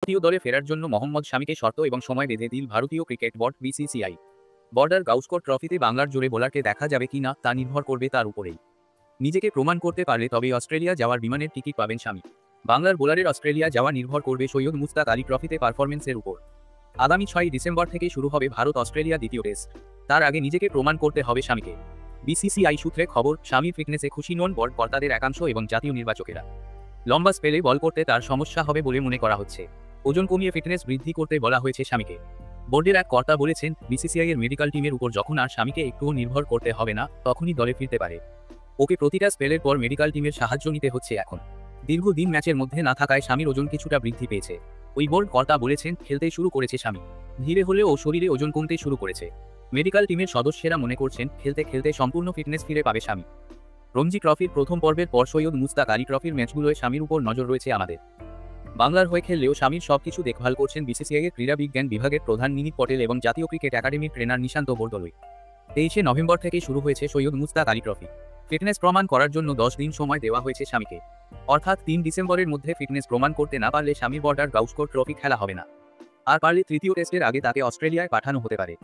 ভারতীয় দলে ফেরার জন্য মোহাম্মদ শামিকে শর্ত এবং সময় বেঁধে দিল ভারতীয় ক্রিকেট বোর্ড বিসিসিআই। বর্ডার গাউস্কর ট্রফিতে বাংলার জোরে বোলারকে দেখা যাবে কি না তা নির্ভর করবে তার উপরেই। নিজেকে প্রমাণ করতে পারলে তবেই অস্ট্রেলিয়া যাওয়ার বিমানের টিকিট পাবেন শামি। বাংলার বোলারের অস্ট্রেলিয়া যাওয়া নির্ভর করবে সৈয়দ মুশতাক আলী ট্রফিতে পারফরমেন্সের উপর। আগামী 6 ডিসেম্বর থেকে শুরু হবে ভারত অস্ট্রেলিয়া দ্বিতীয় টেস্ট। তার আগে নিজেকে প্রমাণ করতে হবে শামিকে। বিসিসিআই সূত্রে খবর, শামির ফিটনেসে খুশি নন বোর্ড কর্তাদের একাংশ এবং জাতীয় নির্বাচকেরা। লম্বা স্পেলে বল করতে তার সমস্যা হবে বলে মনে করা হচ্ছে। ওজন কমিয়ে ফিটনেস বৃদ্ধি করতে বলা হয়েছে শামিকে। বোর্ডের এক কর্তা বলেছেন, বিসিসিআই এর মেডিকেল টিমের উপর যখন আর শামিকে একটুও নির্ভর করতে হবে না, তখনই দলে ফিরতে পারে। ওকে প্রতিটা স্পেলের পর মেডিকেল টিমের সাহায্য নিতে হচ্ছে এখন। দীর্ঘদিন ম্যাচের মধ্যে না থাকায় শামির ওজন কিছুটা বৃদ্ধি পেয়েছে। ওই বোর্ড কর্তা বলেছেন, খেলতে শুরু করেছে শামি। ধীরে হলেও ও শরীরে ওজন কমতে শুরু করেছে। মেডিকেল টিমের সদস্যরা মনে করছেন, খেলতে খেলতে সম্পূর্ণ ফিটনেস ফিরে পাবে শামি। রঞ্জি ট্রফির প্রথম পর্বের পর সৈয়দ মুশতাক আলী ট্রফির ম্যাচগুলোয় শামির উপর নজর রয়েছে আমাদের। বাংলার হয়ে খেললেও শামির সবকিছু দেখভাল করছেন বিসিসিআই এর ক্রীড়া বিজ্ঞান বিভাগের প্রধান নিনিত পটেল এবং জাতীয় ক্রিকেট একাডেমির ট্রেনার নিশান্ত বরদলৈ। 23 নভেম্বর থেকেই শুরু হয়েছে সৈয়দ মুশতাক আলী ট্রফি। ফিটনেস প্রমাণ করার জন্য 10 দিন সময় দেওয়া হয়েছে শামিকে। অর্থাৎ 3 ডিসেম্বরের মধ্যে ফিটনেস প্রমাণ করতে না পারলে শামির বর্ডার গাউস্কর ট্রফি খেলা হবে না। আর পারলে তৃতীয় টেস্টের আগে তাকে অস্ট্রেলিয়ায় পাঠানো হতে পারে।